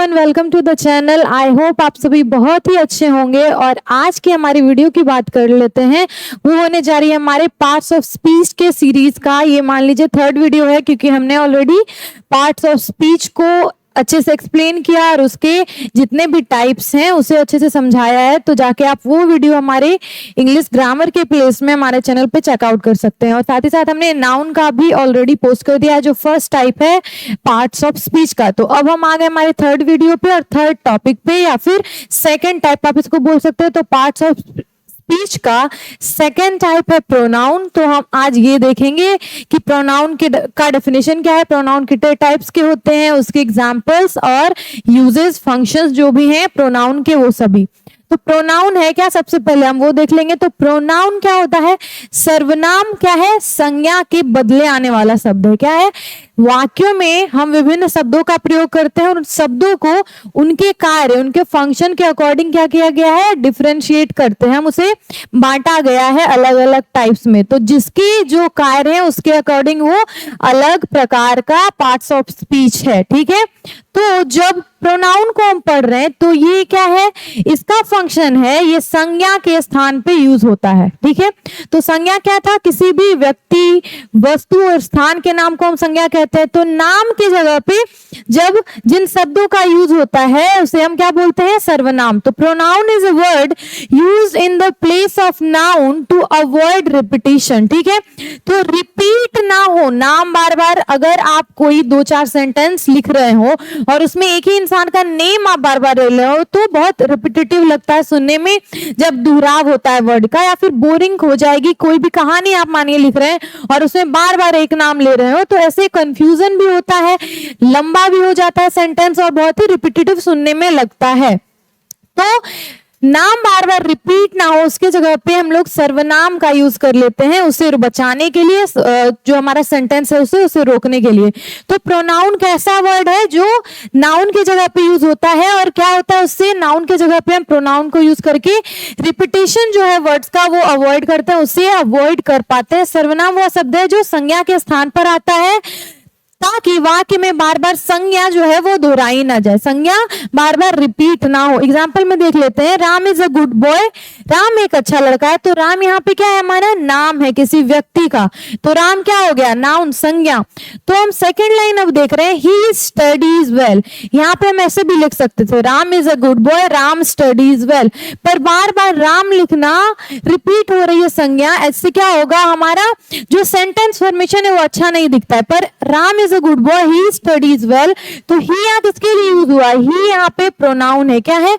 Everyone, welcome to the channel. I hope आप सभी बहुत ही अच्छे होंगे। और आज की हमारी वीडियो की बात कर लेते हैं, वो होने जा रही है हमारे पार्ट्स ऑफ स्पीच के सीरीज का। ये मान लीजिए थर्ड वीडियो है, क्योंकि हमने ऑलरेडी पार्ट्स ऑफ स्पीच को अच्छे से एक्सप्लेन किया और उसके जितने भी टाइप्स हैं उसे अच्छे से समझाया है। तो जाके आप वो वीडियो हमारे इंग्लिश ग्रामर के प्लेस में हमारे चैनल पे चेकआउट कर सकते हैं। और साथ ही साथ हमने नाउन का भी ऑलरेडी पोस्ट कर दिया है, जो फर्स्ट टाइप है पार्ट्स ऑफ स्पीच का। तो अब हम आ गए हमारे थर्ड वीडियो पे और थर्ड टॉपिक पे, या फिर सेकेंड टाइप आप इसको बोल सकते हो। तो पार्ट्स ऑफ स्पीच का सेकेंड टाइप है प्रोनाउन। तो हम आज ये देखेंगे कि प्रोनाउन का डेफिनेशन क्या है, प्रोनाउन कितने टाइप्स के होते हैं, उसके एग्जांपल्स और यूजेस, फंक्शंस जो भी हैं प्रोनाउन के, वो सभी। तो प्रोनाउन है क्या, सबसे पहले हम वो देख लेंगे। तो प्रोनाउन क्या होता है? सर्वनाम क्या है? संज्ञा के बदले आने वाला शब्द है। क्या है? वाक्यों में हम विभिन्न शब्दों का प्रयोग करते हैं और उन शब्दों को उनके कार्य, उनके फंक्शन के अकॉर्डिंग क्या किया गया है? डिफरेंशिएट करते हैं, हम उसे बांटा गया है अलग अलग टाइप्स में। तो जिसकी जो कार्य है उसके अकॉर्डिंग वो अलग प्रकार का पार्ट्स ऑफ स्पीच है। ठीक है, तो जब प्रोनाउन को हम पढ़ रहे हैं तो ये क्या है? इसका फंक्शन है, ये संज्ञा के स्थान पे यूज होता है। ठीक है, तो संज्ञा क्या था? किसी भी व्यक्ति, वस्तु और स्थान के नाम को हम संज्ञा कहते हैं। तो नाम की जगह पे जब जिन शब्दों का यूज होता है उसे हम क्या बोलते हैं? सर्वनाम। तो pronoun is a word used in the place of noun to avoid repetition. ठीक है, तो रिपीट ना हो नाम बार बार। अगर आप कोई 2-4 सेंटेंस लिख रहे हो और उसमें एक ही इंसान का नेम आप बार बार ले रहे हो तो बहुत रिपीटेटिव लगता है सुनने में, जब दोहराव होता है वर्ड का, या फिर बोरिंग हो जाएगी। कोई भी कहानी आप मानिए लिख रहे हैं और उसमें बार बार एक नाम ले रहे हो तो ऐसे कंफ्यूजन भी होता है, लंबा भी हो जाता है सेंटेंस और बहुत ही रिपीटेटिव सुनने में लगता है। तो नाम बार बार रिपीट ना हो उसके जगह पे हम लोग सर्वनाम का यूज कर लेते हैं, उसे बचाने के लिए, जो हमारा सेंटेंस है उसे रोकने के लिए। तो प्रोनाउन कैसा वर्ड है जो नाउन की जगह पे यूज होता है, और क्या होता है उससे? नाउन की जगह पे हम प्रोनाउन को यूज करके रिपीटेशन जो है वर्ड्स का वो अवॉइड करते हैं, उसे अवॉइड कर पाते हैं। सर्वनाम वह शब्द है जो संज्ञा के स्थान पर आता है ताकि वाक्य में बार बार संज्ञा जो है वो दोहराई ना जाए, संज्ञा बार बार रिपीट ना हो। एग्जाम्पल में देख लेते हैं, Ram is a good boy. Ram एक अच्छा लड़का है। तो राम यहाँ पे क्या है? हमारा नाम है किसी व्यक्ति का। तो राम क्या हो गया? नाउन, संज्ञा। तो हम सेकेंड लाइन अब देख रहे हैं, ही स्टडीज वेल। यहाँ पे हम ऐसे भी लिख सकते थे, Ram is a good boy, Ram studies well. पर बार बार राम लिखना, रिपीट हो रही है संज्ञा, ऐसे क्या होगा? हमारा जो सेंटेंस फॉर्मेशन है वो अच्छा नहीं दिखता है। पर Ram is a good boy, he studies well, तो ही यहाँ किसके लिए यूज हुआ? ही यहाँ पे प्रोनाउन है। क्या है?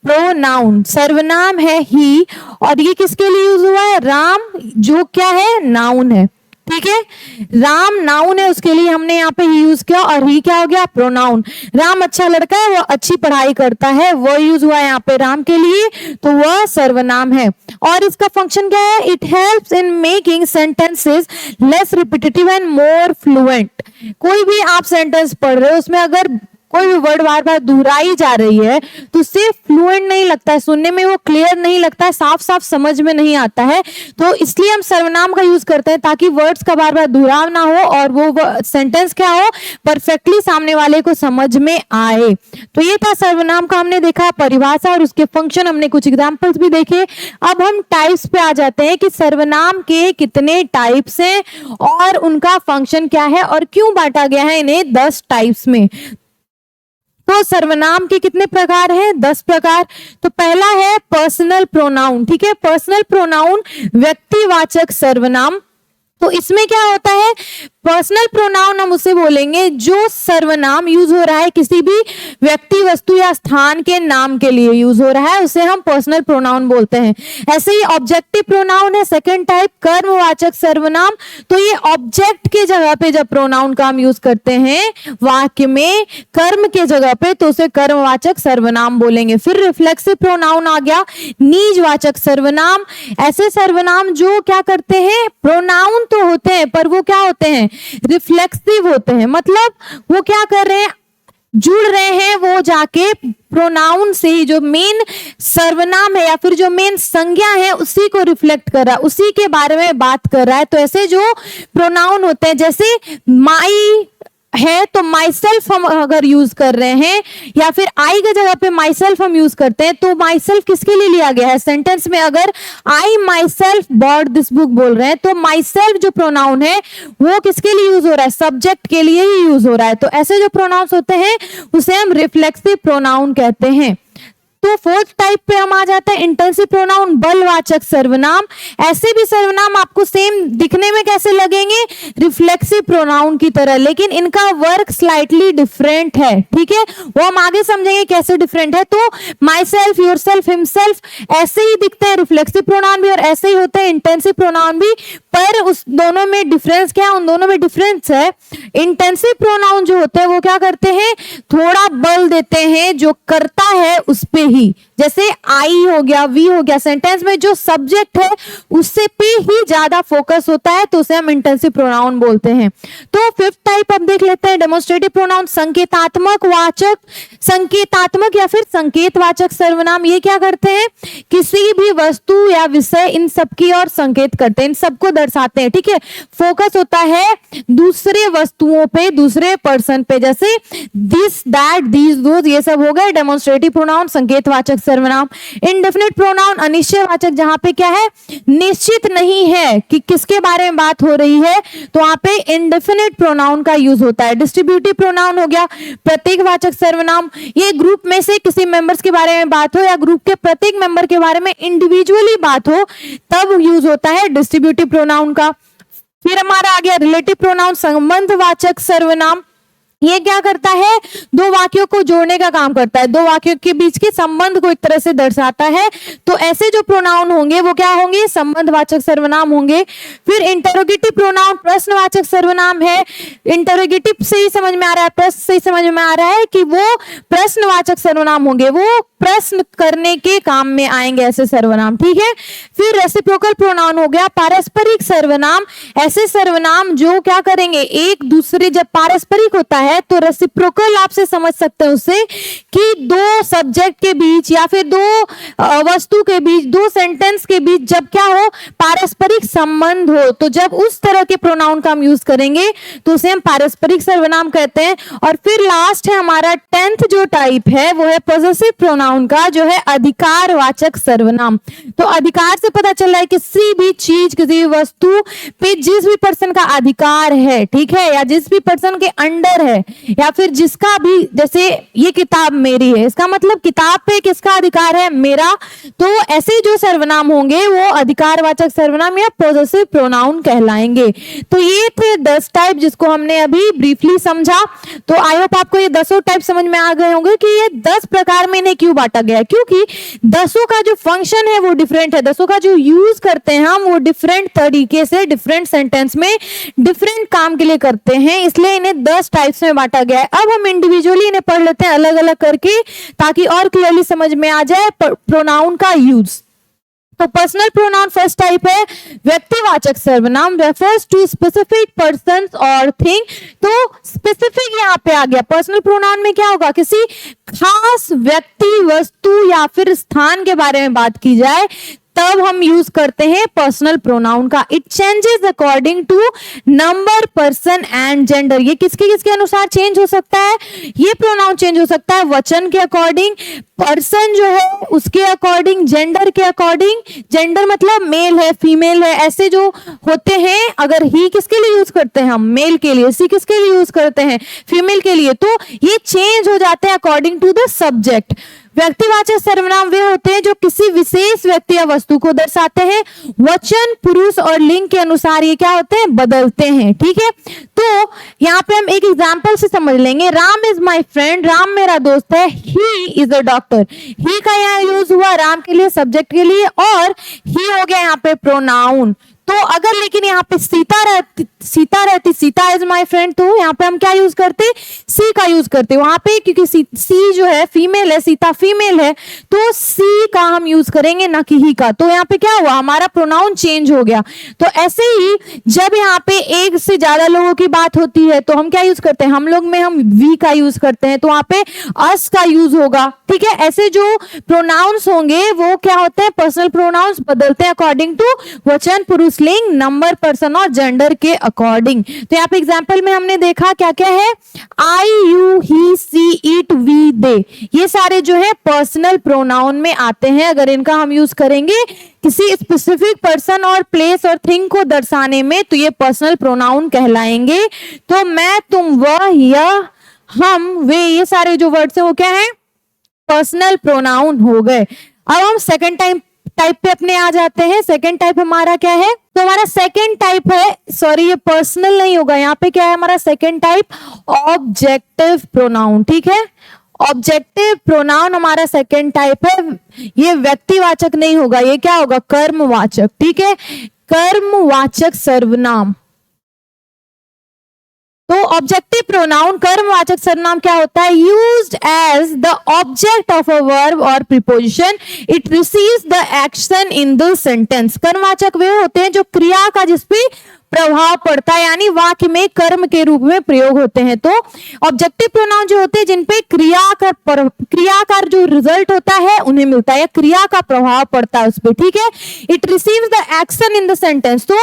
प्रोनाउन। सर्वनाम है ही, और ये किसके लिए यूज हुआ है? राम, जो क्या है? नाउन है। ठीक है, राम नाउन है, उसके लिए हमने यहाँ पे ही यूज किया, और ही क्या हो गया? प्रोनाउन। राम अच्छा लड़का है, वो अच्छी पढ़ाई करता है, वो यूज हुआ है यहाँ पे राम के लिए, तो वह सर्वनाम है। और इसका फंक्शन क्या है? It helps in making sentences less repetitive and more fluent. कोई भी आप सेंटेंस पढ़ रहे हो, उसमें अगर कोई भी वर्ड बार बार दोहराई जा रही है तो उससे फ्लुएंट नहीं लगता है, सुनने में वो क्लियर नहीं लगता है, साफ साफ समझ में नहीं आता है। तो इसलिए हम सर्वनाम का यूज करते हैं ताकि वर्ड्स का बार बार दोहराव ना हो और वो सेंटेंस क्या हो? परफेक्टली सामने वाले को समझ में आए। तो ये था सर्वनाम का, हमने देखा परिभाषा और उसके फंक्शन, हमने कुछ एग्जाम्पल्स भी देखे। अब हम टाइप्स पे आ जाते हैं कि सर्वनाम के कितने टाइप्स हैं और उनका फंक्शन क्या है और क्यों बांटा गया है इन्हें 10 टाइप्स में। तो सर्वनाम के कितने प्रकार हैं? 10 प्रकार। तो पहला है पर्सनल प्रोनाउन। ठीक है, पर्सनल प्रोनाउन व्यक्तिवाचक सर्वनाम। तो इसमें क्या होता है? पर्सनल प्रोनाउन हम उसे बोलेंगे जो सर्वनाम यूज हो रहा है किसी भी व्यक्ति, वस्तु या स्थान के नाम के लिए यूज हो रहा है, उसे हम पर्सनल प्रोनाउन बोलते हैं। ऐसे ही ऑब्जेक्टिव प्रोनाउन है सेकंड टाइप, कर्मवाचक सर्वनाम। तो ये ऑब्जेक्ट के जगह पे जब प्रोनाउन का हम यूज करते हैं वाक्य में कर्म के जगह पे, तो उसे कर्मवाचक सर्वनाम बोलेंगे। फिर रिफ्लेक्सिव प्रोनाउन आ गया, निजवाचक सर्वनाम। ऐसे सर्वनाम जो क्या करते हैं? प्रोनाउन तो होते हैं पर वो क्या होते हैं? रिफ्लेक्सिव होते हैं। मतलब वो क्या कर रहे हैं? जुड़ रहे हैं वो जाके प्रोनाउन से ही, जो मेन सर्वनाम है या फिर जो मेन संज्ञा है उसी को रिफ्लेक्ट कर रहा है, उसी के बारे में बात कर रहा है। तो ऐसे जो प्रोनाउन होते हैं, जैसे माई है तो माई सेल्फ हम अगर यूज कर रहे हैं या फिर आई की जगह पे माई सेल्फ हम यूज करते हैं, तो माई सेल्फ किसके लिए लिया गया है सेंटेंस में? अगर I myself bought this book बोल रहे हैं तो माई सेल्फ जो प्रोनाउन है वो किसके लिए यूज हो रहा है? सब्जेक्ट के लिए ही यूज हो रहा है। तो ऐसे जो प्रोनाउंस होते हैं उसे हम रिफ्लेक्सिव प्रोनाउन कहते हैं। तो फोर्थ टाइप पे हम आ जाते हैं इंटेंसिव प्रोनाउन, बलवाचक सर्वनाम। ऐसे भी सर्वनाम आपको सेम दिखने में कैसे लगेंगे? रिफ्लेक्सिव प्रोनाउन की तरह, लेकिन इनका वर्क स्लाइटली डिफरेंट है। ठीक है, वो हम आगे समझेंगे कैसे डिफरेंट है। तो my self, yourself, himself ऐसे ही दिखते हैं रिफ्लेक्सिव प्रोनाउन भी और ऐसे ही होते हैं इंटेंसिव प्रोनाउन भी, पर उस दोनों में डिफरेंस क्या है? उन दोनों में डिफरेंस है, इंटेंसिव प्रोनाउन जो होते हैं वो क्या करते हैं? थोड़ा बल देते हैं जो करता है उस पे ही, जैसे आई हो गया, वी हो गया, सेंटेंस में जो सब्जेक्ट है उससे पे ही ज्यादा फोकस होता है, तो उसे हम इंटेंसिव प्रोनाउन बोलते हैं। तो फिफ्थ टाइप अब देख लेते हैं डेमोन्स्ट्रेटिव प्रोनाउन, संकेतात्मक वाचक, संकेतात्मक या फिर संकेतवाचक सर्वनाम। ये क्या करते हैं? किसी भी वस्तु या विषय इन सबकी ओर संकेत करते हैं, इन सबको दर्शाते हैं। ठीक है, फोकस होता है दूसरे वस्तुओं पे, दूसरे पर्सन पे, जैसे दिस, दैट, दीज, दोज, ये सब हो गए डेमोन्स्ट्रेटिव प्रोनाउन, संकेतवाचक सर्वनाम। इंडेफिनिट प्रोनाउन, अनिश्चयवाचक, जहां पे क्या है? निश्चित नहीं है कि किसके बारे में बात हो रही है, तो वहां पे इंडेफिनिट प्रोनाउन का यूज होता है। डिस्ट्रीब्यूटिव प्रोनाउन हो गया प्रतीकवाचक सर्वनाम, ये ग्रुप में से किसी मेंबर्स के बारे में बात हो या ग्रुप के प्रत्येक मेंबर के बारे में इंडिविजुअली बात हो तब यूज होता है डिस्ट्रीब्यूटिव प्रोनाउन का। फिर हमारा आ गया रिलेटिव प्रोनाउन, संबंधवाचक सर्वनाम। ये क्या करता है? दो वाक्यों को जोड़ने का काम करता है, दो वाक्यों के बीच के संबंध को एक तरह से दर्शाता है। तो ऐसे जो प्रोनाउन होंगे वो क्या होंगे? संबंधवाचक सर्वनाम होंगे। फिर इंटरोगेटिव प्रोनाउन, प्रश्नवाचक सर्वनाम है। इंटरोगेटिव से ही समझ में आ रहा है, प्रश्न से ही समझ में आ रहा है कि वो प्रश्नवाचक सर्वनाम होंगे, वो प्रश्न करने के काम में आएंगे ऐसे सर्वनाम। ठीक है, फिर रेसिप्रोकल प्रोनाउन हो गया पारस्परिक सर्वनाम, ऐसे सर्वनाम जो क्या करेंगे? एक दूसरे, जब पारस्परिक होता है तो रेसिप्रोकल आपसे समझ सकते हैं उससे कि दो सब्जेक्ट के बीच या फिर दो वस्तु के बीच, दो सेंटेंस के बीच जब क्या हो? पारस्परिक संबंध हो, तो जब उस तरह के प्रोनाउन का हम यूज करेंगे तो उसे हम पारस्परिक सर्वनाम कहते हैं। और फिर लास्ट है हमारा 10th जो टाइप है वो है पॉसेसिव प्रोनाउन का, जो है अधिकारवाचक सर्वनाम। तो अधिकार से पता चल रहा है किसी भी चीज, किसी भी वस्तु पे जिस भी पर्सन का अधिकार है, ठीक है, या जिस भी पर्सन के अंडर है, या फिर जिसका भी, जैसे ये किताब मेरी है, इसका मतलब किताब पे किसका अधिकार है? मेरा। तो ऐसे जो सर्वनाम होंगे वो अधिकारवाचक सर्वनाम या पॉसेसिव प्रोनाउन कहलाएंगे। तो ये थे 10 टाइप जिसको हमने अभी ब्रीफली समझा। तो आई होप आपको ये 10 टाइप समझ में आ गए होंगे कि ये 10 प्रकार में इन्हें क्यों बांटा गया है, क्योंकि 10 का जो फंक्शन है वो डिफरेंट है, 10 का जो यूज करते हैं हम वो डिफरेंट तरीके से डिफरेंट सेंटेंस में डिफरेंट काम के लिए करते हैं, इसलिए इन्हें 10 टाइप्स में बांटा गया है। अब हम इंडिविजुअली इन्हें पढ़ लेते हैं अलग अलग करके, ताकि और क्लियरली समझ में आ जाए प्रोनाउन का यूज। तो पर्सनल प्रोनाउन फर्स्ट टाइप है व्यक्तिवाचक सर्वनाम, रेफर्स टू स्पेसिफिक पर्सन और थिंग। तो स्पेसिफिक यहाँ पे आ गया। पर्सनल प्रोनाउन में क्या होगा? किसी खास व्यक्ति, वस्तु या फिर स्थान के बारे में बात की जाए तब हम यूज करते हैं पर्सनल प्रोनाउन का। It changes according to number, person and gender. ये किसके किसके अनुसार चेंज हो सकता है? ये प्रोनाउन चेंज हो सकता है वचन के अकॉर्डिंग, पर्सन जो है उसके अकॉर्डिंग, जेंडर के अकॉर्डिंग। जेंडर मतलब मेल है, फीमेल है, ऐसे जो होते हैं। अगर ही किसके लिए यूज करते हैं हम? मेल के लिए। सी किसके लिए यूज करते हैं? फीमेल के लिए। तो ये चेंज हो जाते हैं अकॉर्डिंग टू द सब्जेक्ट। व्यक्तिवाचक सर्वनाम वे होते हैं जो किसी विशेष व्यक्ति या वस्तु को दर्शाते हैं। वचन, पुरुष और लिंग के अनुसार ये क्या होते हैं? बदलते हैं। ठीक है, तो यहाँ पे हम एक एग्जांपल से समझ लेंगे। Ram is my friend, Ram मेरा दोस्त है। ही इज अ डॉक्टर, ही का यहाँ यूज हुआ राम के लिए, सब्जेक्ट के लिए, और ही हो गया यहाँ पे प्रोनाउन। तो अगर लेकिन यहाँ पे सीता रहती, सीता इज माय फ्रेंड, तो यहाँ पे हम क्या यूज करते? सी का यूज करते। वहां पे क्योंकि सी जो है फीमेल है, सीता फीमेल है, तो सी का हम यूज करेंगे ना कि ही का। तो यहाँ पे क्या हुआ? हमारा प्रोनाउन चेंज हो गया। तो ऐसे ही जब यहाँ पे एक से ज्यादा लोगों की बात होती है तो हम क्या यूज करते हैं? हम लोग में हम वी का यूज करते हैं, तो वहां पे अस का यूज होगा। ठीक है, ऐसे जो प्रोनाउंस होंगे वो क्या होते हैं? पर्सनल प्रोनाउंस बदलते हैं अकॉर्डिंग टू वचन, पुरुष पुस्लिंग नंबर, पर्सन और जेंडर के अकॉर्डिंग। तो यहाँ पे एग्जाम्पल में हमने देखा क्या क्या है, I, you, he, she, it, we, they, ये सारे जो है पर्सनल प्रोनाउन में आते हैं। अगर इनका हम यूज करेंगे किसी स्पेसिफिक पर्सन और प्लेस और थिंग को दर्शाने में तो ये पर्सनल प्रोनाउन कहलाएंगे। तो मैं, तुम, वह, यह, हम, वे, ये सारे जो वर्ड्स हैं वो क्या है, पर्सनल प्रोनाउन हो गए। अब हम सेकंड टाइप पे अपने आ जाते हैं। सेकंड टाइप हमारा क्या है, तो हमारा सेकंड टाइप है, सॉरी ये पर्सनल नहीं होगा, यहाँ पे क्या है हमारा सेकंड टाइप, ऑब्जेक्टिव प्रोनाउन। ठीक है, ऑब्जेक्टिव प्रोनाउन हमारा सेकंड टाइप है। ये व्यक्तिवाचक नहीं होगा, ये क्या होगा, कर्मवाचक। ठीक है, कर्मवाचक सर्वनाम। तो ऑब्जेक्टिव प्रोनाउन कर्मवाचक सर्वनाम क्या होता है, used as the object of a verb और preposition, it receives the action in the sentence. कर्मवाचक वे होते हैं जो क्रिया का जिसपे प्रभाव पड़ता है, यानी वाक्य में कर्म के रूप में प्रयोग होते हैं। तो ऑब्जेक्टिव प्रोनाउन जो होते हैं जिनपे क्रिया का जो रिजल्ट होता है उन्हें मिलता है, या क्रिया का प्रभाव पड़ता है उस पर। ठीक है, it receives the action in the sentence. तो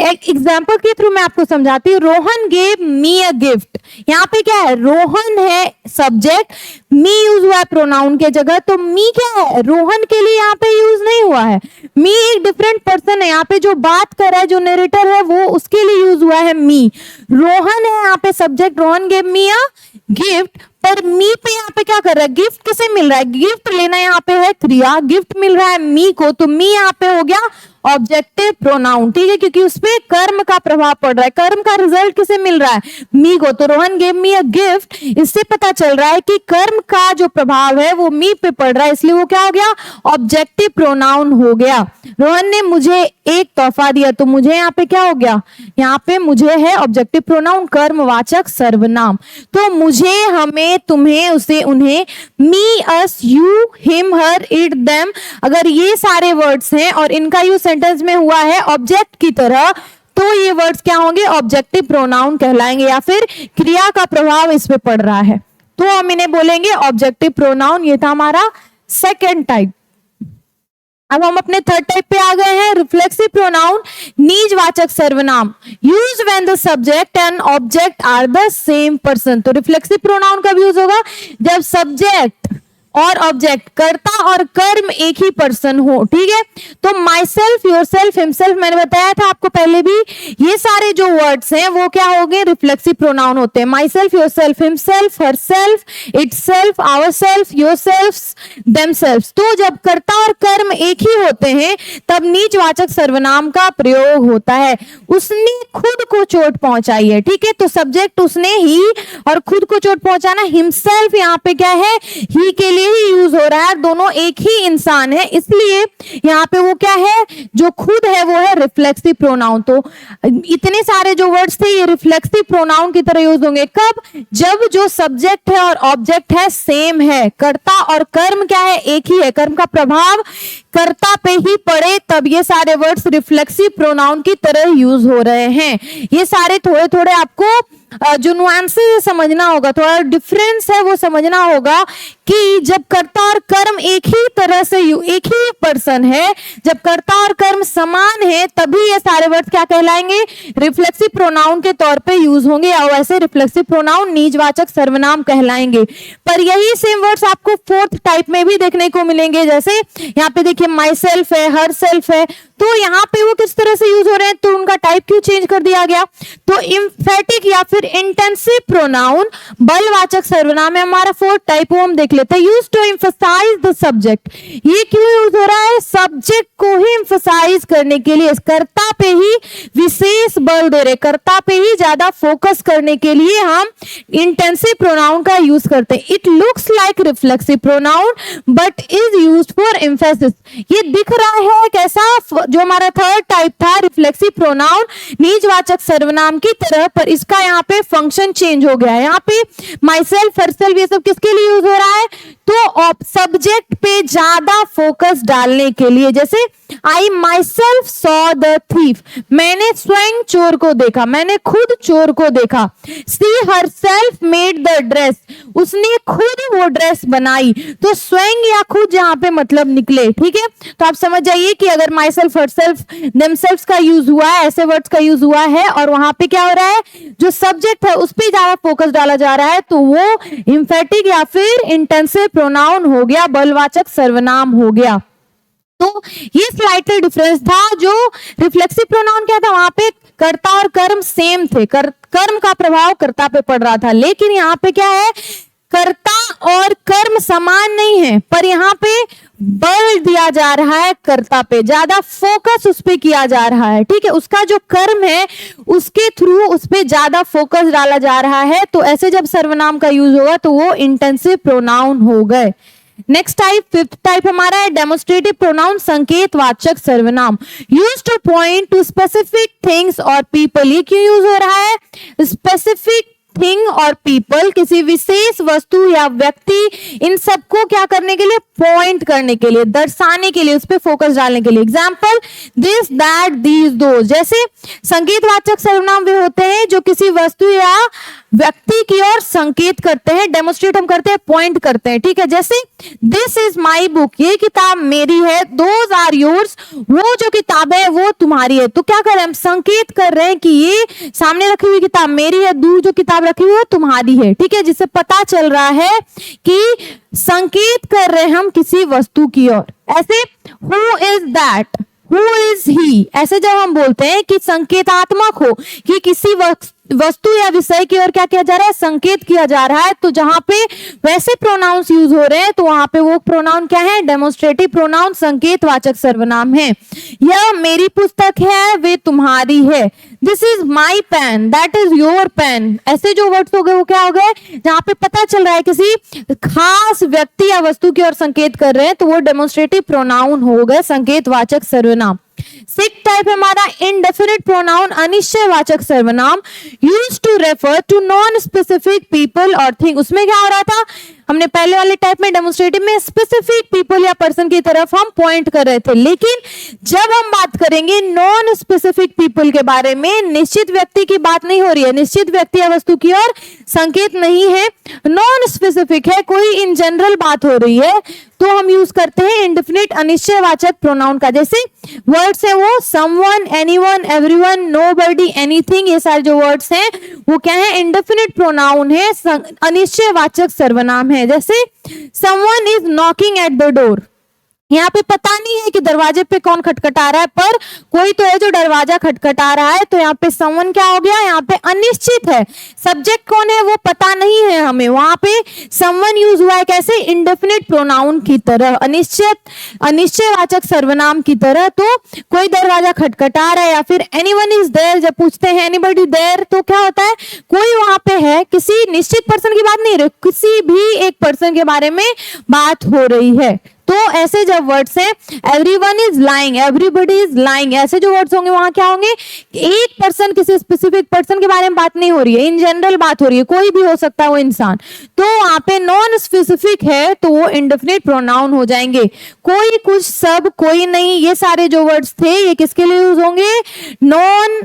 एक एग्जांपल के थ्रू मैं आपको समझाती हूँ। Rohan gave me a gift, यहाँ पे क्या है, रोहन है सब्जेक्ट, मी यूज हुआ है प्रोनाउन के जगह, तो मी क्या है, रोहन के लिए यहाँ पे यूज नहीं हुआ है। मी एक डिफरेंट पर्सन है, यहाँ पे जो बात कर रहा है, जो नरेटर है, वो उसके लिए यूज हुआ है मी। रोहन है यहाँ पे subject, Rohan gave me a gift, पर मी पे यहाँ पे क्या कर रहा है, गिफ्ट किसे मिल रहा है, गिफ्ट लेना यहाँ पे है क्रिया, गिफ्ट मिल रहा है मी को, तो मी यहाँ पे हो गया ऑब्जेक्टिव प्रोनाउन। ठीक है, क्योंकि उसपे कर्म का प्रभाव पड़ रहा है, कर्म का रिजल्ट किसे मिल रहा है, मी को। तो Rohan gave me a gift, इससे पता चल रहा है कि कर्म का जो प्रभाव है वो मी पे पड़ रहा है, इसलिए वो क्या हो गया, ऑब्जेक्टिव प्रोनाउन हो गया। रोहन ने मुझे एक तोहफा दिया, तो मुझे यहाँ पे क्या हो गया, यहाँ पे मुझे है ऑब्जेक्टिव प्रोनाउन कर्मवाचक सर्वनाम। तो मुझे, हमें, तुम्हें, उसे, उन्हें, me, us, you, him, her, it, them, अगर ये सारे वर्ड्स हैं और इनका यूज सेंटेंस में हुआ है ऑब्जेक्ट की तरह, तो ये वर्ड्स क्या होंगे, ऑब्जेक्टिव प्रोनाउन कहलाएंगे, या फिर क्रिया का प्रभाव इस पे पड़ रहा है तो हम इन्हें बोलेंगे ऑब्जेक्टिव प्रोनाउन। ये था हमारा सेकंड टाइप। अब हम अपने थर्ड टाइप पे आ गए हैं, रिफ्लेक्सिव प्रोनाउन, निजवाचक सर्वनाम, use when the subject and object are the same person. तो रिफ्लेक्सिव प्रोनाउन कब यूज होगा, जब सब्जेक्ट और ऑब्जेक्ट, कर्ता और कर्म एक ही पर्सन हो। ठीक है, तो my self, yourself, himself, मैंने बताया था आपको पहले भी, ये सारे जो वर्ड्स हैं वो क्या हो गए, रिफ्लेक्सिव प्रोनाउन होते हैं। Myself, yourself, himself, herself, itself, our self, yourself, them self. तो जब कर्ता और कर्म एक ही होते हैं तब नीचवाचक सर्वनाम का प्रयोग होता है। उसने खुद को चोट पहुंचाई है। ठीक है, तो सब्जेक्ट उसने ही और खुद को चोट पहुंचाना, हिमसेल्फ यहाँ पे क्या है, ही के लिए ही यूज हो रहा है, दोनों एक ही इंसान है, इसलिए यहाँ पे वो क्या है, जो खुद है वो है रिफ्लेक्सिव प्रोनाउन। तो इतने सारे जो वर्ड्स थे ये रिफ्लेक्सिव प्रोनाउन की तरह यूज होंगे। कब, जब जो सब्जेक्ट है और ऑब्जेक्ट है सेम है, कर्ता और कर्म क्या है, एक ही है, कर्म का प्रभाव कर्ता पे ही पड़े, तब ये सारे वर्ड्स रिफ्लेक्सिव प्रोनाउन की तरह यूज हो रहे हैं। ये सारे थोड़े थोड़े आपको जो नुआंसेस समझना होगा, थोड़ा डिफरेंस है वो समझना होगा कि जब कर्ता और कर्म एक ही तरह से, एक ही पर्सन है, जब कर्ता और कर्म समान है तभी ये सारे वर्ड्स क्या कहलाएंगे, रिफ्लेक्सिव प्रोनाउन के तौर पे यूज होंगे, और ऐसे रिफ्लेक्सिव प्रोनाउन निजवाचक सर्वनाम कहलाएंगे। पर यही सेम वर्ड्स आपको फोर्थ टाइप में भी देखने को मिलेंगे। जैसे यहाँ पे देखिए माई सेल्फ है, हर सेल्फ है, तो यहाँ पे वो किस तरह से यूज हो रहे हैं, तो उनका टाइप क्यों चेंज कर दिया गया। तो इम्फेटिक या फिर इंटेंसिव प्रोनाउन बलवाचक सर्वनाम है हमारा फोर्थ टाइप, वो हम देख लेते हैं। Use to emphasize the subject, ये क्यों यूज हो रहा है, सब्जेक्ट को ही एम्फसाइज करने के लिए, कर्ता पे ही विशेष बल दे रहे, कर्ता पे ही ज्यादा फोकस करने के लिए हम इंटेंसिव प्रोनाउन का यूज करते हैं। It looks like reflexive pronoun but is used for emphasis. ये दिख रहा है कैसा, जो हमारा थर्ड टाइप था रिफ्लेक्सिव प्रोनाउन निजवाचक सर्वनाम की तरह, पर इसका यहाँ पे फंक्शन चेंज हो गया है। यहाँ पे माई सेल्फ, हर सेल्फ, ये सब किसके लिए यूज हो रहा है, तो सब्जेक्ट पे ज्यादा फोकस डालने के लिए। जैसे I myself saw the thief, मैंने स्वयं चोर को देखा, मैंने खुद चोर को देखा। She herself made the dress, उसने खुद वो ड्रेस बनाई। तो स्वयं या खुद यहाँ पे मतलब निकले, ठीक है। तो आप समझ जाइए कि अगर my self, her self, themselves का यूज हुआ है, ऐसे वर्ड्स का यूज हुआ है, और वहां पे क्या हो रहा है, जो सब्जेक्ट है उस पे ज्यादा फोकस डाला जा रहा है, तो वो इंफेटिक या फिर इंटेंसिव प्रोनाउन हो गया, बलवाचक सर्वनाम हो गया। तो ये स्लाइटली डिफरेंस था। जो रिफ्लेक्सिव प्रोनाउन क्या था, वहां पे कर्ता और कर्म सेम थे, कर्म का प्रभाव कर्ता पे पड़ रहा था। लेकिन यहाँ पे क्या है, कर्ता और कर्म समान नहीं है, पर यहाँ पे बल दिया जा रहा है कर्ता पे, ज्यादा फोकस उस पे किया जा रहा है, ठीक है। उसका जो कर्म है उसके थ्रू उस पे ज्यादा फोकस डाला जा रहा है। तो ऐसे जब सर्वनाम का यूज होगा तो वो इंटेंसिव प्रोनाउन हो गए। नेक्स्ट टाइप, फिफ्थ टाइप हमारा है डेमोस्ट्रेटिव प्रोनाउन, संकेतवाचक सर्वनाम, use two point two specific things और पीपल। ये क्यों यूज हो रहा है, स्पेसिफिक थिंग और पीपल, किसी विशेष वस्तु या व्यक्ति, इन सबको क्या करने के लिए, पॉइंट करने के लिए, दर्शाने के लिए, उस पर फोकस डालने के लिए। Example, this, that, these, those. जैसे संकेतवाचक सर्वनाम वे होते हैं जो किसी वस्तु या व्यक्ति की ओर संकेत करते हैं, डेमोस्ट्रेट हम करते हैं, पॉइंट करते हैं, ठीक है। जैसे दिस इज माई बुक, ये किताब मेरी है। दोज आर योर्स, वो जो किताब है वो तुम्हारी है। तो क्या कर रहे हैं हम, संकेत कर रहे हैं कि ये सामने रखी हुई किताब मेरी है, दूर जो किताब रखी हुई है तुम्हारी है, ठीक है। जिससे पता चल रहा है कि संकेत कर रहे हैं हम किसी वस्तु की ओर। ऐसे who is that, who is he, ऐसे जब हम बोलते हैं कि संकेतात्मक हो कि किसी वस्तु या विषय की ओर क्या किया जा रहा है, संकेत किया जा रहा है, तो जहां पे वैसे प्रोनाउंस यूज हो रहे हैं तो वहां पे वो प्रोनाउन क्या है, डेमोस्ट्रेटिव प्रोनाउन, संकेतवाचक सर्वनाम है। यह मेरी पुस्तक है, वे तुम्हारी है। This is my pen, that is your pen. ऐसे जो वर्ड्स हो गए वो क्या हो गए, जहां पे पता चल रहा है किसी खास व्यक्ति या वस्तु की ओर संकेत कर रहे हैं, तो वो डेमोस्ट्रेटिव प्रोनाउन हो गए, संकेतवाचक सर्वनाम। सिक्स्थ टाइप हमारा इंडेफिनिट प्रोनाउन, अनिश्चयवाचक सर्वनाम, used to refer to non specific people और थिंग। उसमें क्या हो रहा था, हमने पहले वाले टाइप में डेमोस्ट्रेटिव में स्पेसिफिक पीपल या पर्सन की तरफ हम पॉइंट कर रहे थे, लेकिन जब हम बात करेंगे नॉन स्पेसिफिक पीपल के बारे में, निश्चित व्यक्ति की बात नहीं हो रही है, निश्चित व्यक्ति या वस्तु की ओर संकेत नहीं है, नॉन स्पेसिफिक है, कोई इन जनरल बात हो रही है, तो हम यूज करते हैं इंडेफिनिट अनिश्चयवाचक प्रोनाउन का। जैसे वर्ड्स है वो someone, anyone, everyone, nobody, anything, ये सारे जो वर्ड्स हैं वो क्या है, इंडेफिनिट प्रोनाउन है, अनिश्चयवाचक सर्वनाम है। जैसे someone is knocking at the door, यहाँ पे पता नहीं है कि दरवाजे पे कौन खटखटा रहा है, पर कोई तो है जो दरवाजा खटखटा रहा है, तो यहाँ पे समवन क्या हो गया, यहाँ पे अनिश्चित है, सब्जेक्ट कौन है वो पता नहीं है हमें, वहां पे समवन यूज हुआ है कैसे, इंडेफिनिट प्रोनाउन की तरह, अनिश्चयवाचक सर्वनाम की तरह। तो कोई दरवाजा खटखटा रहा है, या फिर एनीवन इज देयर, जब पूछते हैं एनीबडी देयर, तो क्या होता है, कोई वहां पे है, किसी निश्चित पर्सन की बात नहीं, किसी भी एक पर्सन के बारे में बात हो रही है। तो ऐसे जब वर्ड्स हैं, everyone is lying, everybody is lying, ऐसे जो वर्ड्स होंगे वहां क्या होंगे, एक पर्सन, किसी स्पेसिफिक पर्सन के बारे में बात नहीं हो रही है, इन जनरल बात हो रही है, कोई भी हो सकता है वो इंसान, तो वहां पे नॉन स्पेसिफिक है तो वो इंडेफिनिट प्रोनाउन हो जाएंगे। कोई, कुछ, सब, कोई नहीं, ये सारे जो वर्ड्स थे ये किसके लिए यूज होंगे, नॉन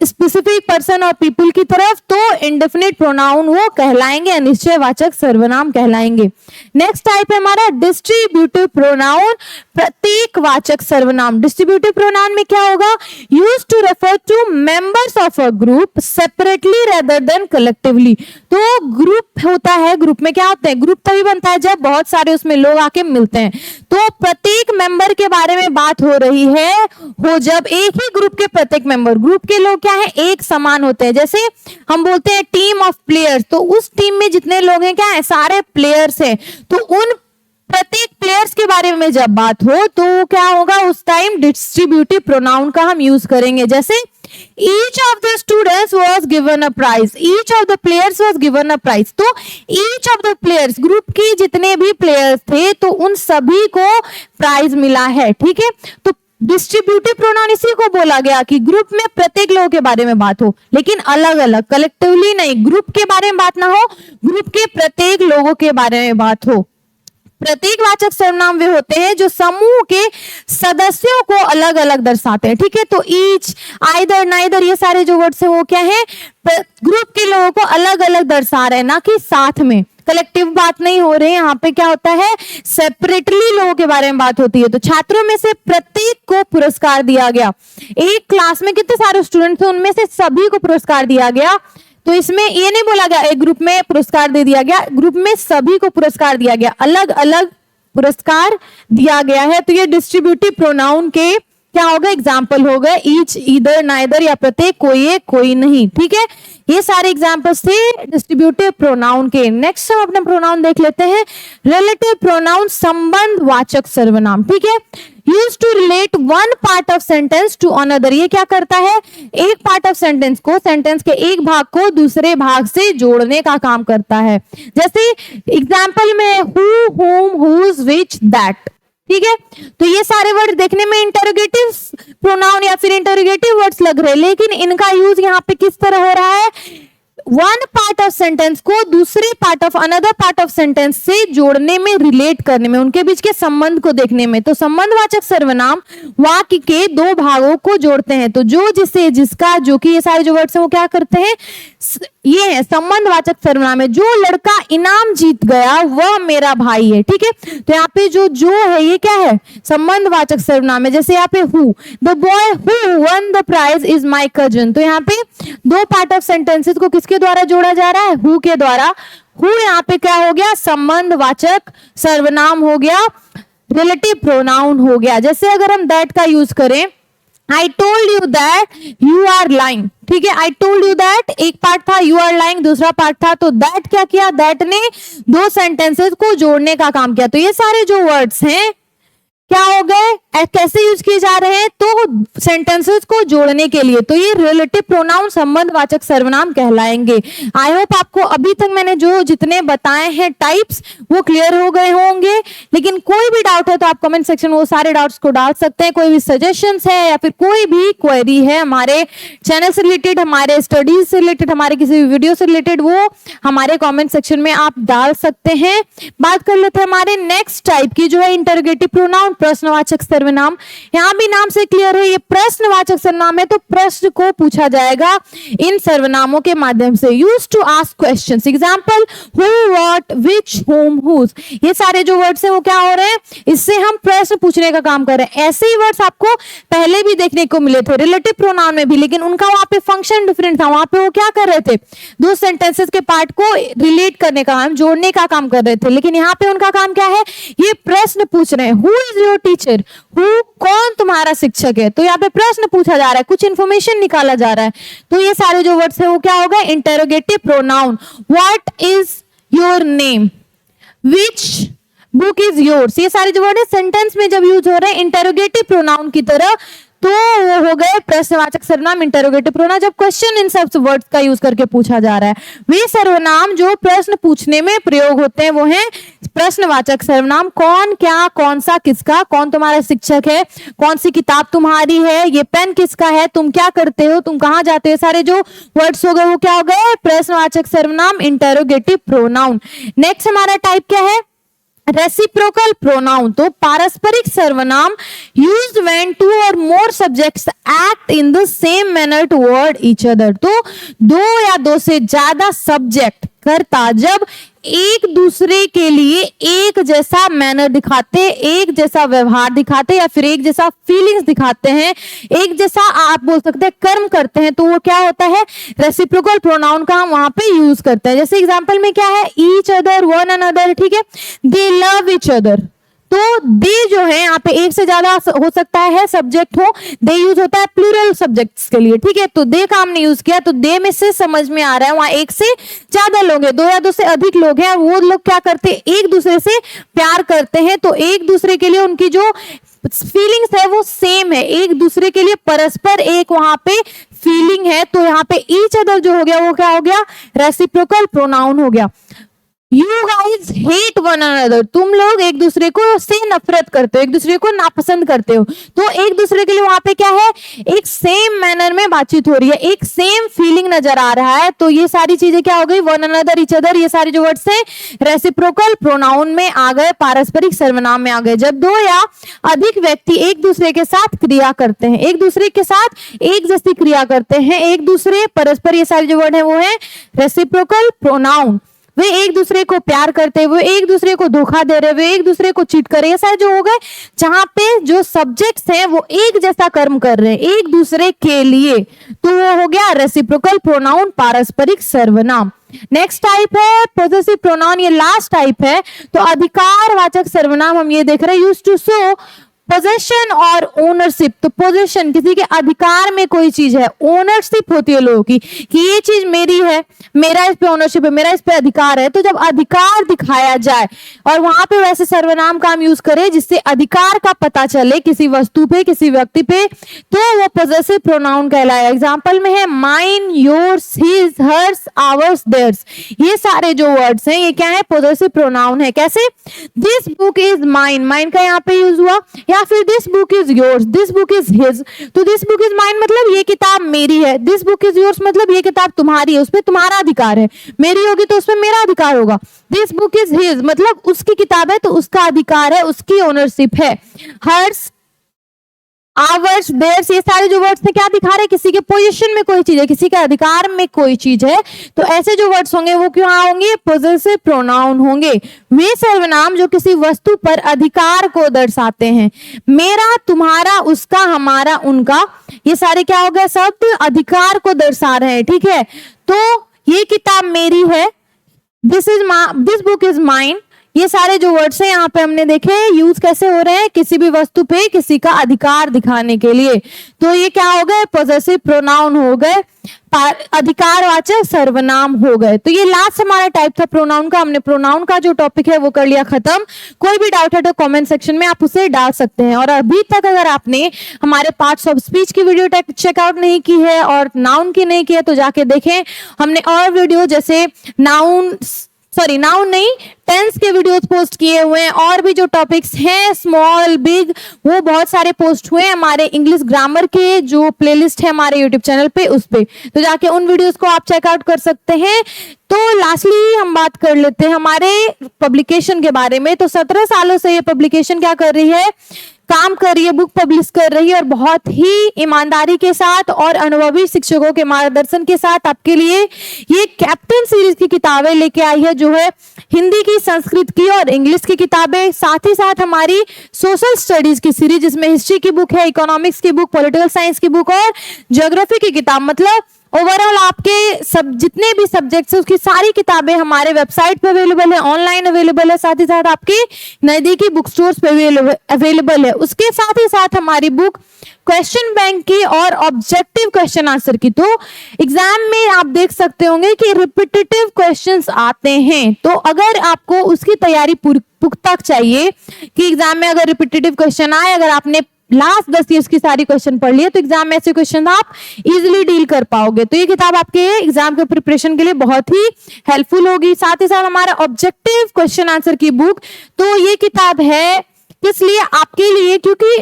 स्पेसिफिक पर्सन और पीपल की तरफ, तो इंडेफिनिट प्रोनाउन वो कहलाएंगे, अनिश्चयवाचक सर्वनाम कहलाएंगे। नेक्स्ट टाइप है हमारा डिस्ट्रीब्यूटिव प्रोनाउन, प्रतीकवाचक सर्वनाम। डिस्ट्रीब्यूटिव प्रोनाउन में क्या होगा, used to refer to members of a group separately rather than collectively. तो ग्रुप होता है, ग्रुप में क्या होता है, ग्रुप तभी बनता है जब बहुत सारे उसमें लोग आके मिलते हैं। तो प्रत्येक मेंबर के बारे में बात हो रही है, हो जब एक ही ग्रुप के प्रत्येक मेंबर, ग्रुप के लोग क्या है, एक समान होते हैं। जैसे हम बोलते हैं टीम ऑफ प्लेयर्स, तो उस टीम में जितने लोग हैं क्या है, सारे प्लेयर्स हैं, तो उन प्रत्येक प्लेयर्स के बारे में जब बात हो तो क्या होगा, उस टाइम डिस्ट्रीब्यूटिव प्रोनाउन का हम यूज करेंगे। जैसे each of the students was given a prize, each of the players was given a prize, तो each of the players, group की जितने भी प्लेयर्स थे तो उन सभी को प्राइज मिला है, ठीक है। तो डिस्ट्रीब्यूटिव प्रोनाउन इसी को बोला गया कि ग्रुप में प्रत्येक लोगों के बारे में बात हो, लेकिन अलग अलग, कलेक्टिवली नहीं, ग्रुप के बारे में बात ना हो, ग्रुप के प्रत्येक लोगों के बारे में बात हो। प्रतीकवाचक सर्वनाम वे होते हैं जो समूह के सदस्यों को अलग अलग दर्शाते हैं, ठीक है। तो ईच, आइदर, नाइदर, ये सारे जो वर्ड्स हैं वो क्या है, ग्रुप के लोगों को अलग अलग दर्शा रहे हैं, ना कि साथ में, कलेक्टिव बात नहीं हो रही है। यहाँ पे क्या होता है, सेपरेटली लोगों के बारे में बात होती है। तो छात्रों में से प्रत्येक को पुरस्कार दिया गया। एक क्लास में कितने सारे स्टूडेंट थे, उनमें से सभी को पुरस्कार दिया गया। तो इसमें ये नहीं बोला गया एक ग्रुप में पुरस्कार दे दिया गया, ग्रुप में सभी को पुरस्कार दिया गया, अलग अलग पुरस्कार दिया गया है। तो ये डिस्ट्रीब्यूटिव प्रोनाउन के क्या होगा, एग्जाम्पल हो गए, ईच, ईदर, नाइदर या प्रत्येक, कोई एक, कोई नहीं, ठीक है। ये सारे एग्जाम्पल्स थे डिस्ट्रीब्यूटिव प्रोनाउन के। नेक्स्ट हम अपना प्रोनाउन देख लेते हैं, रिलेटिव प्रोनाउन, संबंधवाचक सर्वनाम, ठीक है। Use to relate one part of sentence to another, ये क्या करता है, एक पार्ट ऑफ सेंटेंस को, सेंटेंस के एक भाग को दूसरे भाग से जोड़ने का काम करता है। जैसे एग्जाम्पल में who, whom, whose, which, that, ठीक है। तो ये सारे वर्ड देखने में इंटरोगेटिव प्रोनाउन या फिर इंटरोगेटिव वर्ड्स लग रहे हैं, लेकिन इनका यूज यहाँ पे किस तरह हो रहा है, वन पार्ट ऑफ सेंटेंस को दूसरे part of another part of sentence से जोड़ने में, रिलेट करने में, उनके बीच के संबंध को देखने में। तो संबंधवाचक सर्वनाम वाक्य के दो भागों को जोड़ते हैं। तो जो, जिसे, जिसका, जो कि, ये सारे जो वर्ड्स हैं वो क्या करते हैं, ये है संबंधवाचक सर्वनाम है। जो लड़का इनाम जीत गया वह मेरा भाई है, ठीक है। तो यहाँ पे जो है ये क्या है, संबंधवाचक सर्वनाम है। जैसे यहाँ पे who, the boy who won the prize is my cousin. तो यहाँ पे दो पार्ट ऑफ सेंटेंसेस को किसके द्वारा जोड़ा जा रहा है, हु के द्वारा। हु यहाँ पे क्या हो गया, संबंधवाचक सर्वनाम हो गया, रिलेटिव प्रोनाउन हो गया। जैसे अगर हम दैट का यूज करें, I told you that you are lying, ठीक है। I told you that एक पार्ट था, you are lying दूसरा पार्ट था। तो that क्या किया, that ने दो सेंटेंसेस को जोड़ने का काम किया। तो ये सारे जो वर्ड्स हैं क्या हो गए, कैसे यूज किए जा रहे हैं, तो सेंटेंसेस को जोड़ने के लिए। तो ये रिलेटिव प्रोनाउन, संबंधवाचक सर्वनाम कहलाएंगे। आई होप आपको अभी तक मैंने जो जितने बताए हैं टाइप्स वो क्लियर हो गए होंगे। लेकिन कोई भी डाउट है तो आप कमेंट सेक्शन में वो सारे डाउट्स को डाल सकते हैं। कोई भी सजेशंस है या फिर कोई भी क्वेरी है हमारे चैनल से रिलेटेड, हमारे स्टडीज से रिलेटेड, हमारे किसी भी वीडियो से रिलेटेड, वो हमारे कॉमेंट सेक्शन में आप डाल सकते हैं। बात कर लेते हैं हमारे नेक्स्ट टाइप की, जो है इंटरोगेटिव प्रोनाउन, प्रश्नवाचक सर्वनाम। यहाँ भी नाम से क्लियर है, ये प्रश्नवाचक सर्वनाम है। तो प्रश्न को पूछा जाएगा इन सर्वनामों के माध्यम से। Use to ask questions, example who, what, which, whom, whose. ये सारे जो वर्ड्स हैं वो क्या हो रहे हैं, इससे हम प्रश्न पूछने का काम कर रहे हैं। ऐसे ही वर्ड्स आपको पहले भी देखने को मिले थे रिलेटिव प्रोनाउन में भी, लेकिन उनका वहां पे फंक्शन डिफरेंट था। वहां पे वो क्या कर रहे थे, दो सेंटेंसेस के पार्ट को रिलेट करने का काम, जोड़ने का काम कर रहे थे। लेकिन यहाँ पे उनका काम क्या है, ये प्रश्न पूछ रहे हैं। Who is your teacher, who, कौन तुम्हारा शिक्षक है। तो यहाँ पे प्रश्न पूछा जा रहा है, कुछ इंफॉर्मेशन निकाला जा रहा है। तो ये सारे जो वर्ड्स है वो क्या होगा, interrogative pronoun. What is your name, which book is yours. ये सारे जो वर्ड है सेंटेंस में जब यूज हो रहे हैं इंटरोगेटिव प्रोनाउन की तरह, तो वो हो गए प्रश्नवाचक सर्वनाम, इंटरोगेटिव प्रोनाउन। जब क्वेश्चन इन सब वर्ड्स का यूज करके पूछा जा रहा है, वे सर्वनाम जो प्रश्न पूछने में प्रयोग होते हैं वो हैं प्रश्नवाचक सर्वनाम। कौन, क्या, कौन सा, किसका, कौन तुम्हारा शिक्षक है, कौन सी किताब तुम्हारी है, ये पेन किसका है, तुम क्या करते हो, तुम कहाँ जाते हो, सारे जो वर्ड्स हो गए वो क्या हो गए, प्रश्नवाचक सर्वनाम, इंटरोगेटिव प्रोनाउन। नेक्स्ट हमारा टाइप क्या है, रेसिप्रोकल प्रोनाउन। तो पारस्परिक सर्वनाम यूज्ड व्हेन टू और मोर subjects act in the same manner toward each other. तो दो या दो से ज्यादा सब्जेक्ट, कर्ता, जब एक दूसरे के लिए एक जैसा मैनर दिखाते, एक जैसा व्यवहार दिखाते या फिर एक जैसा फीलिंग्स दिखाते हैं, एक जैसा आप बोल सकते हैं कर्म करते हैं, तो वो क्या होता है, रेसिप्रोकल प्रोनाउन का हम वहां पे यूज करते हैं। जैसे एग्जांपल में क्या है, ईच अदर, वन अनदर, ठीक है। दे लव ईच अदर। तो दे जो है यहाँ पे एक से ज्यादा हो सकता है सब्जेक्ट हो, दे यूज होता है प्लूरल सब्जेक्ट्स के लिए, ठीक है। तो दे का हमने यूज किया, तो दे में से समझ में आ रहा है वहां एक से ज्यादा लोग हैं, दो या दो से अधिक लोग हैं, वो लोग क्या करते हैं, एक दूसरे से प्यार करते हैं। तो एक दूसरे के लिए उनकी जो फीलिंग्स है वो सेम है, एक दूसरे के लिए परस्पर एक वहां पे फीलिंग है। तो यहाँ पे ईच अदर जो हो गया वो क्या हो गया, रेसिप्रोकल प्रोनाउन हो गया। You guys hate one another. तुम लोग एक दूसरे को से नफरत करते हो, एक दूसरे को नापसंद करते हो। तो एक दूसरे के लिए वहां पे क्या है, एक सेम मैनर में बातचीत हो रही है, एक सेम फीलिंग नजर आ रहा है। तो ये सारी चीजें क्या हो गई, वन अनदर, ईच अदर, ये सारे जो वर्ड्स है रेसिप्रोकल प्रोनाउन में आ गए, पारस्परिक सर्वनाम में आ गए। जब दो या अधिक व्यक्ति एक दूसरे के साथ क्रिया करते हैं, एक दूसरे के साथ एक जैसी क्रिया करते हैं, एक दूसरे परस्पर, ये सारे जो वर्ड है वो है रेसिप्रोकल प्रोनाउन। वे एक दूसरे को प्यार करते हुए, एक दूसरे को धोखा दे रहे हुए, एक दूसरे को चीट कर रहे, ये सारे जो हो गए जहां पे जो सब्जेक्ट्स हैं वो एक जैसा कर्म कर रहे हैं एक दूसरे के लिए, तो वो हो गया रेसिप्रोकल प्रोनाउन, पारस्परिक सर्वनाम। नेक्स्ट टाइप है पोजेसिव प्रोनाउन, ये लास्ट टाइप है। तो अधिकारवाचक सर्वनाम हम ये देख रहे हैं, यूज्ड टू शो पोजेशन और ओनरशिप। तो पोजेशन किसी के अधिकार में कोई चीज है, ओनरशिप होती है लोगों की कि ये चीज मेरी है, मेरा इस पे ओनरशिप है, मेरा इस पे अधिकार है। तो जब अधिकार दिखाया जाए और वहां पे वैसे सर्वनाम का हम यूज करें जिससे अधिकार का पता चले किसी वस्तु पे, किसी व्यक्ति पे, तो वो पोजेसिव प्रोनाउन कहलाएगा। एग्जांपल में है mine, yours, his, hers, ours, theirs, ये सारे जो वर्ड्स हैं ये क्या है, पोजेसिव प्रोनाउन है। कैसे, this book is mine, mine का यहाँ पे यूज हुआ, या फिर this book is yours, this book is his. तो दिस बुक इज माइन मतलब ये किताब मेरी है, दिस बुक इज योर्स मतलब ये किताब तुम्हारी है, उसपे तुम्हारा अधिकार है, मेरी होगी तो उसपे मेरा अधिकार होगा। दिस बुक इज हिज मतलब उसकी किताब है तो उसका अधिकार है, उसकी ओनरशिप है। हर्स, आवर्स, देयर्स, ये सारे जो वर्ड्स थे क्या दिखा रहे, किसी के पोजीशन में कोई चीज है, किसी के अधिकार में कोई चीज है। तो ऐसे जो वर्ड्स होंगे वो क्यों होंगे, पोजेसिव प्रोनाउन होंगे। वे सर्वनाम जो किसी वस्तु पर अधिकार को दर्शाते हैं, मेरा, तुम्हारा, उसका, हमारा, उनका, ये सारे क्या हो गए, शब्द अधिकार को दर्शा रहे हैं। ठीक है, तो ये किताब मेरी है, दिस बुक इज माइन, ये सारे जो वर्ड्स हैं यहाँ पे हमने देखे यूज कैसे हो रहे हैं, किसी भी वस्तु पे किसी का अधिकार दिखाने के लिए। तो ये क्या हो गए, पोजेसिव प्रोनाउन हो गए, अधिकारवाचक सर्वनाम हो गए। तो ये लास्ट हमारा टाइप था प्रोनाउन का। हमने प्रोनाउन का जो टॉपिक है वो कर लिया खत्म। कोई भी डाउट है तो कमेंट सेक्शन में आप उसे डाल सकते हैं। और अभी तक अगर आपने हमारे पार्ट्स ऑफ स्पीच की वीडियो चेकआउट नहीं की है और नाउन की नहीं की है तो जाके देखें। हमने और वीडियो जैसे नाउन नहीं, टेंस के वीडियोस पोस्ट किए हुए हैं, और भी जो टॉपिक्स हैं स्मॉल बिग वो बहुत सारे पोस्ट हुए हैं हमारे इंग्लिश ग्रामर के जो प्लेलिस्ट है हमारे यूट्यूब चैनल पे, उस पे तो जाके उन वीडियोस को आप चेकआउट कर सकते हैं। तो लास्टली हम बात कर लेते हैं हमारे पब्लिकेशन के बारे में। तो 17 सालों से ये पब्लिकेशन क्या कर रही है, काम कर रही है, बुक पब्लिश कर रही है, और बहुत ही ईमानदारी के साथ और अनुभवी शिक्षकों के मार्गदर्शन के साथ आपके लिए ये कैप्टन सीरीज की किताबें लेके आई है, जो है हिंदी की, संस्कृत की और इंग्लिश की किताबें। साथ ही साथ हमारी सोशल स्टडीज की सीरीज जिसमें हिस्ट्री की बुक है, इकोनॉमिक्स की बुक, पॉलिटिकल साइंस की बुक और ज्योग्राफी की किताब, मतलब ओवरऑल आपके सब जितने भी सब्जेक्ट्स है उसकी सारी किताबें हमारे वेबसाइट पे अवेलेबल है, ऑनलाइन अवेलेबल है, साथ ही साथ आपके नजदीकी बुक स्टोर्स पे अवेलेबल है। उसके साथ ही साथ हमारी बुक क्वेश्चन बैंक की और ऑब्जेक्टिव क्वेश्चन आंसर की। तो एग्जाम में आप देख सकते होंगे कि रिपीटेटिव क्वेश्चंस आते हैं, तो अगर आपको उसकी तैयारी पुख्ता चाहिए कि एग्जाम में अगर रिपीटेटिव क्वेश्चन आए, अगर आपने लास्ट 10 ईयर्स की सारी क्वेश्चन पढ़ लिए तो एग्जाम में ऐसे क्वेश्चन आप इजीली डील कर पाओगे। तो ये किताब आपके एग्जाम के प्रिपरेशन के लिए बहुत ही हेल्पफुल होगी। साथ ही साथ हमारा ऑब्जेक्टिव क्वेश्चन आंसर की बुक, तो ये किताब है किस लिए, आपके लिए, क्योंकि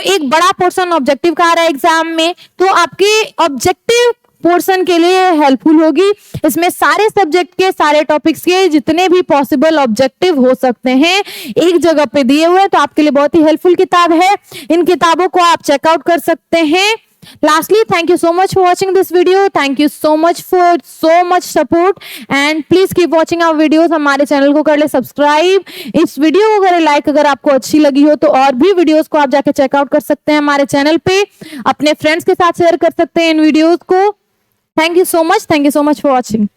एक बड़ा पोर्शन ऑब्जेक्टिव का आ रहा है एग्जाम में, तो आपके ऑब्जेक्टिव पोर्शन के लिए हेल्पफुल होगी। इसमें सारे सब्जेक्ट के, सारे टॉपिक्स के जितने भी पॉसिबल ऑब्जेक्टिव हो सकते हैं एक जगह पे दिए हुए हैं, तो आपके लिए बहुत ही हेल्पफुल किताब है। इन किताबों को आप चेकआउट कर सकते हैं। Lastly, thank you so much for watching this video. Thank you so much for so much support and please keep watching our videos. हमारे चैनल को कर ले सब्सक्राइब, इस वीडियो को करें लाइक अगर आपको अच्छी लगी हो तो, और भी वीडियोस को आप जाके चेकआउट कर सकते हैं हमारे चैनल पे, अपने फ्रेंड्स के साथ शेयर कर सकते हैं इन वीडियोस को। Thank you so much for watching.